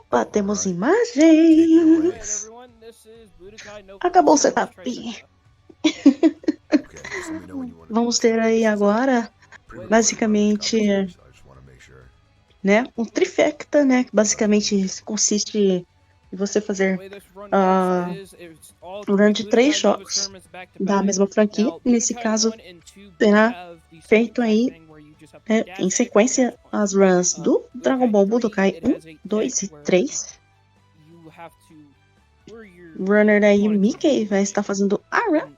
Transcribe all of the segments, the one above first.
Opa, temos imagens. Acabou o setup. Vamos ter aí agora, basicamente, né, um trifecta, né, que basicamente consiste em você fazer um run de 3 jogos da mesma franquia. Nesse caso, terá feito aí em sequência as runs do Dragon Ball Budokai 1, 2 e 3. O runner aí, Mickey, vai estar fazendo a run.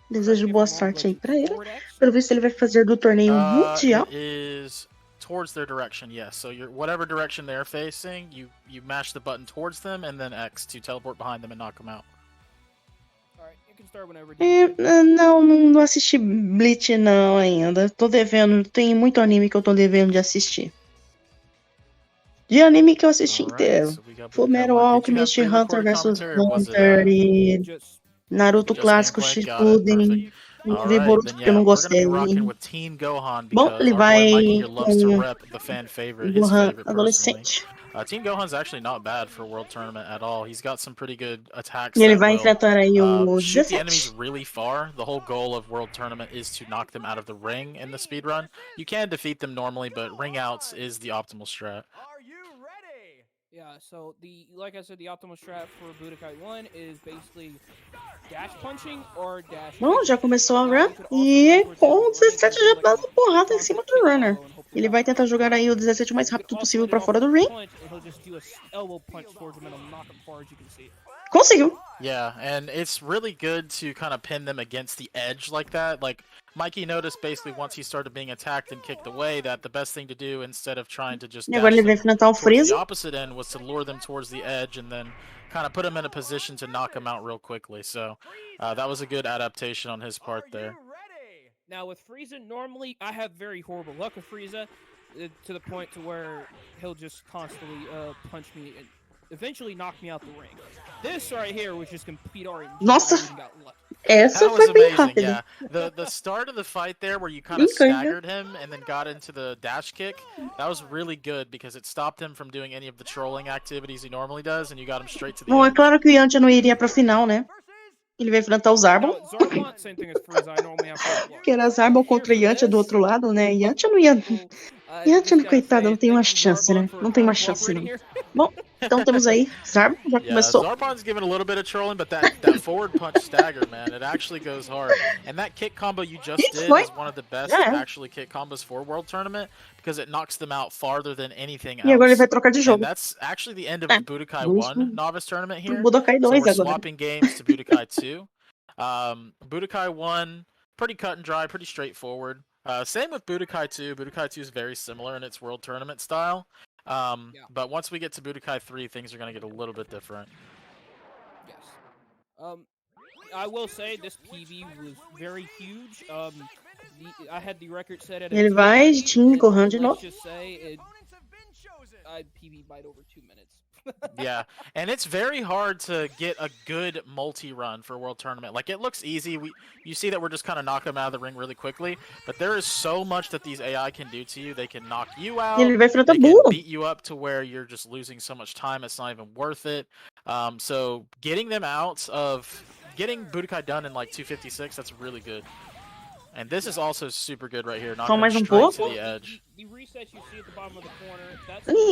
Desejo boa sorte aí pra ele. Pelo visto, ele vai fazer do torneio mundial. It is towards their direction, yes. So you're whatever direction they're facing, you mash the button towards them and then X to teleport behind them and knock them out. Não assisti Bleach não ainda. Tô devendo, tem muito anime que eu tô devendo de assistir. De anime que eu assisti inteiro. Fullmetal Alchemist, Hunter vs Hunter e Naruto clássico Shippuden. Não vi Boruto porque eu não gostei. Bom, ele vai com Gohan adolescente. Teen Gohan's actually not bad for World Tournament at all. He's got some pretty good attacks. E ele vai enfrentar aí o shoot the enemies 17. really far. The whole goal of World Tournament is to knock them out of the ring in the speedrun. You can defeat them normally, but ring outs is the optimal strat. Yeah, so like I said, the optimal strat for Budokai 1 is basically dash punching or dash. Bom, já começou a run e com o 17 já dando porrada em cima do runner. Ele vai tentar jogar aí o 17 o mais rápido possível pra fora do ring. Conseguiu. Yeah, and it's really good to kind of pin them against the edge like that. Like Mikey noticed basically once he started being attacked and kicked away that the best thing to do instead of trying to just E agora ele vai enfrentar o the Freeza. opposite end was to lure them towards the edge and then kind of put them in a position to knock them out real quickly. So that was a good adaptation on his part there. Now with Frieza, normally I have very horrible luck with Frieza to the point to where he'll just constantly punch me and eventually knock me out the ring. This right here was just complete RNG. Nossa, That essa was foi bem amazing, rápida. yeah. The start of the fight there where you kind of staggered him and then got into the dash kick, that was really good because it stopped him from doing any of the trolling activities he normally does and you got him straight to the Bom, é edge. claro que o Yantia não iria pra final, né? Ele vai enfrentar o Zarbon. Que era Zarbon contra Yantia do outro lado, né? Yantia não ia... Yantia, coitada, não tem uma chance, né? Não tem uma chance, não. Bom, então temos aí Zarbon, já começou. Zarbon's giving a little bit of trolling, but that forward punch stagger, man, it actually goes hard. And that kick combo you just did is one of the best actually kick combos for World Tournament because it knocks them out farther than anything else. E agora ele vai trocar de jogo. And that's actually the end of Budokai 1 Novice Tournament here. Budokai 2 so we're agora. swapping games to Budokai 2. Budokai 1, pretty cut and dry, pretty straightforward. Same with Budokai 2. Budokai 2 is very similar in its World Tournament style. But once we get to Budokai 3, things are going to get a little bit different. Yes. I will say this PB was very huge. I had the record set at. Ele vai de Team Gohan de novo. Let's just say I PB by over 2 minutes. Yeah, and it's very hard to get a good multi-run for World Tournament. Like, it looks easy. You see that we're just kind of knocking them out of the ring really quickly, but there is so much that these AI can do to you. They can knock you out. Ele vai enfrentar They can burro. beat you up to where you're just losing so much time, it's not even worth it. So getting them out of... Getting Budokai done in like 256, that's really good. And this is also super good right here, knocking them straight to the edge. Ih,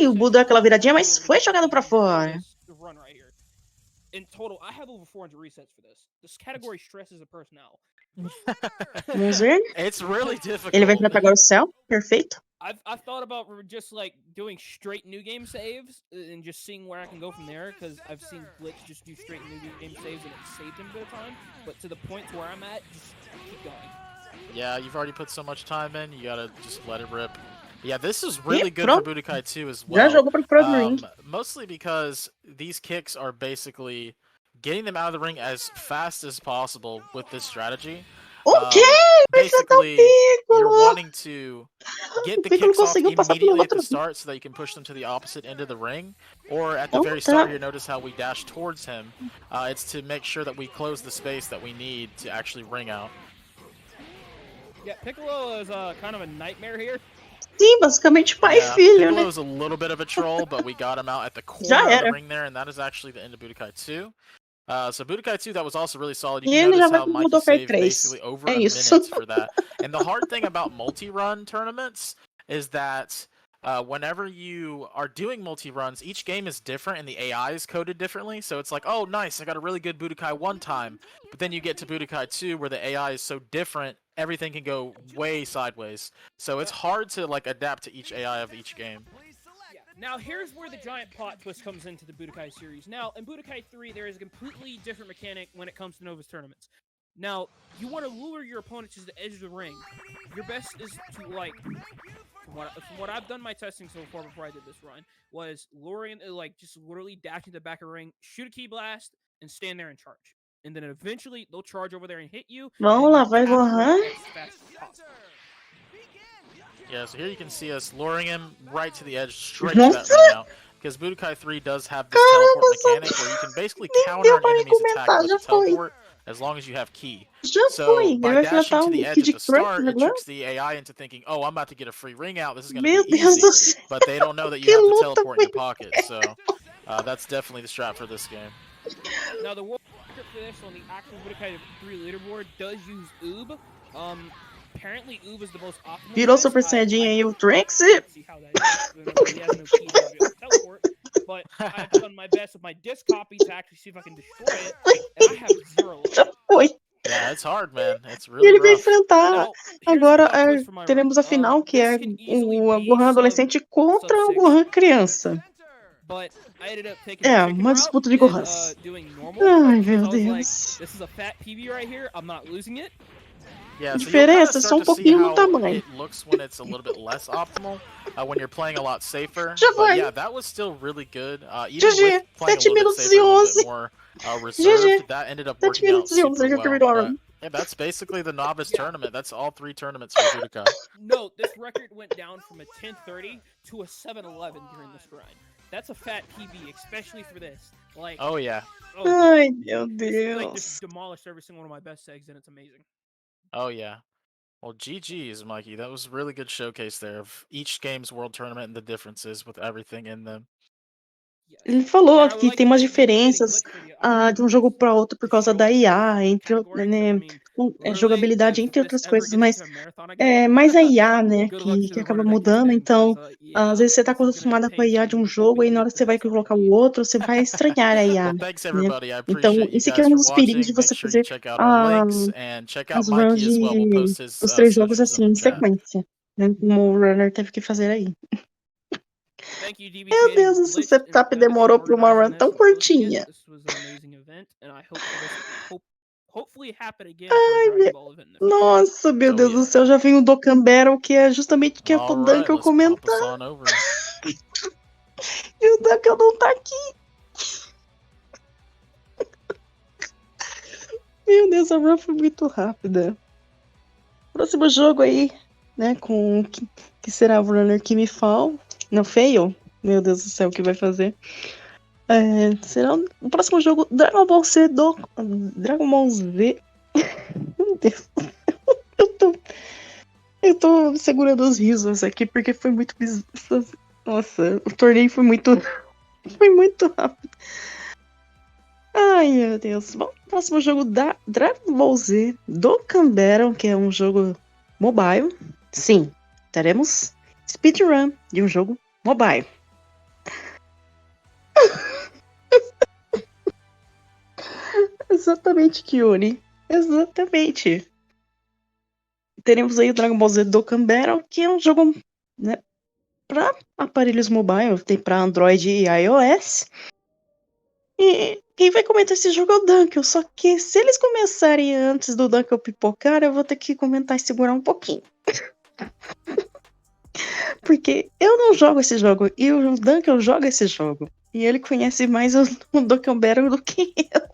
o Buda deu aquela viradinha, mas foi jogado pra fora. In total, I have over 400 resets for this. This category stresses a person out. Vamos ver. It's really difficult. Ele vai enfrentar agora o Cell. Perfeito. I've thought about just like doing straight new game saves and just seeing where I can go from there because I've seen Blitz just do straight new game saves and it saved him a bit of time. But to the point to where I'm at, just keep going. Yeah, you've already put so much time in, you gotta just let it rip. Yeah, this is really good for Budokai 2 as well. Mostly because these kicks are basically getting them out of the ring as fast as possible with this strategy. Basically, you're wanting to get the kicks off immediately at the start so that you can push them to the opposite end of the ring. Or at the very start here, notice how we dash towards him. It's to make sure that we close the space that we need to actually ring out. Yeah, Piccolo is kind of a nightmare here. Sim, basicamente pai e filho, Piccolo né? is a little bit of a troll, but we got him out at the corner of the ring there, and that is actually the end of Budokai 2. So Budokai 2, that was also really solid. You E can ele já notice vai how pro Mikey Budokai saved 3. basically over É a isso. minute for that. And the hard thing about multi-run tournaments is that whenever you are doing multi-runs, each game is different and the AI is coded differently. So it's like, oh, nice, I got a really good Budokai one time. But then you get to Budokai 2 where the AI is so different, everything can go way sideways. So it's hard to like adapt to each AI of each game. Now, here's where the giant plot twist comes into the Budokai series. Now, in Budokai 3, there is a completely different mechanic when it comes to Nova's tournaments. Now, you want to lure your opponent to the edge of the ring. Your best is to, like, from what I've done my testing so far before I did this run, was luring, like, just literally dashing to the back of the ring, shoot a key blast, and stand there and charge. And then eventually, they'll charge over there and hit you. Vamos lá, vai Gohan. Yeah, so here you can see us luring him right to the edge, straight to that ring out. Because Budokai 3 does have this teleport mechanic where you can basically counter an enemy's attack with a teleport as long as you have ki. So by dashing to the edge at the start, it tricks the AI into thinking, oh, I'm about to get a free ring out, this is going to be easy. But they don't know that you have the teleport in your pocket, so that's definitely the strat for this game. Now the world record for this on the actual Budokai 3 leaderboard does use Oob. Apparently, Oob is the most optimal. Virou Super Saiyajin aí o Trunks. See how that is. He has no key to teleport, but I've done my best with my disc copy to actually see if I can destroy it, and I have 0 luck. Yeah, it's hard, man. It's really ele vai rough. enfrentar agora teremos a final que é o Gohan adolescente contra o Gohan criança. É, uma disputa de Gohans. Ai, meu Deus. This is a fat PB right here. I'm not losing it. Yeah, a diferença é só um pouquinho no tamanho. It looks when it's a little bit less optimal, when you're playing a lot safer. Já but vai. yeah, that was still really good. Even GG, with playing a 7 little bit minutos safer, e a little 11. bit more reserved, that ended up working out super well. Yeah, that's basically the novice tournament. That's all 3 tournaments for Budokai. No, this record went down from a 10:30 to a 7:11 during this grind. That's a fat PB, especially for this. Like, oh yeah. Ai, meu Deus. Like, just demolished every single one of my best segs, and it's amazing. Oh yeah. Well, GG's, Mikey. That was a really good showcase there of each game's world tournament and the differences with everything in them. Ele falou que tem umas diferenças de um jogo para outro por causa da IA, entre jogabilidade, entre outras coisas, mas é mais a IA, né, que acaba mudando, então às vezes você tá acostumada com a IA de um jogo e na hora que você vai colocar o outro, você vai estranhar a IA, né? Então esse aqui é um dos perigos de você fazer as runs os 3 jogos assim, em sequência, né, como o runner teve que fazer aí. Meu Deus, esse setup demorou para uma run tão curtinha. Ai, nossa, meu Deus do céu, já vem o Dokkan Battle, que é justamente que é pro Duncan comentar. E o Duncan não tá aqui. Meu Deus, a run foi muito rápida. Próximo jogo aí, né, com que será o runner Kimi Fall. Não, fail? Meu Deus do céu, o que vai fazer? Será o próximo jogo Dragon Ball Z Dragon Ball Z. Meu Deus. Eu tô segurando os risos aqui porque foi muito bizarro. Nossa, o torneio foi muito rápido. Ai, meu Deus. Bom, próximo jogo da Dragon Ball Z Dokkan Battle, que é um jogo mobile. Sim, teremos speedrun de um jogo mobile. Exatamente, Kyuri. Exatamente. Teremos aí o Dragon Ball Z Dokkan Battle, que é um jogo, né, para aparelhos mobile, tem para Android e iOS. E quem vai comentar esse jogo é o Dunkel, só que se eles começarem antes do Dunkel pipocar, eu vou ter que comentar e segurar um pouquinho. Porque eu não jogo esse jogo, e o Dunkel joga esse jogo. E ele conhece mais o Dokkan Battle do que eu.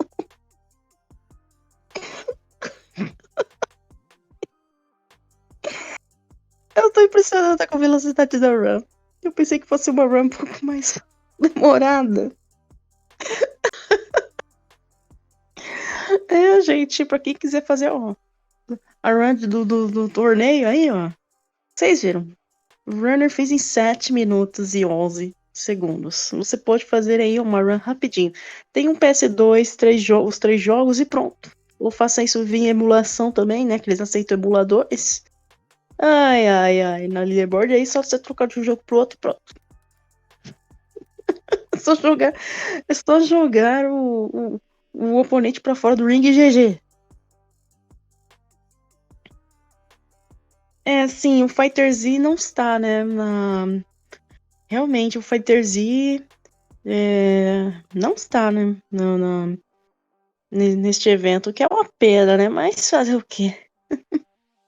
Eu tô impressionada com a velocidade da run. Eu pensei que fosse uma run um pouco mais demorada. Gente, pra quem quiser fazer a run do torneio aí, ó. Vocês viram? O runner fez em 7 minutos e 11 segundos. Você pode fazer aí uma run rapidinho. Tem um PS2, os 3 jogos e pronto. Ou faça isso via emulação também, né? Que eles aceitam emuladores. Ai. Na leaderboard aí só você trocar de um jogo pro outro e pronto. É só jogar o oponente pra fora do ringue e GG. É, sim, o Fighter Z não está, né? Realmente, o Fighter Z não está, né? Neste evento, que é uma pena, né? Mas fazer o quê?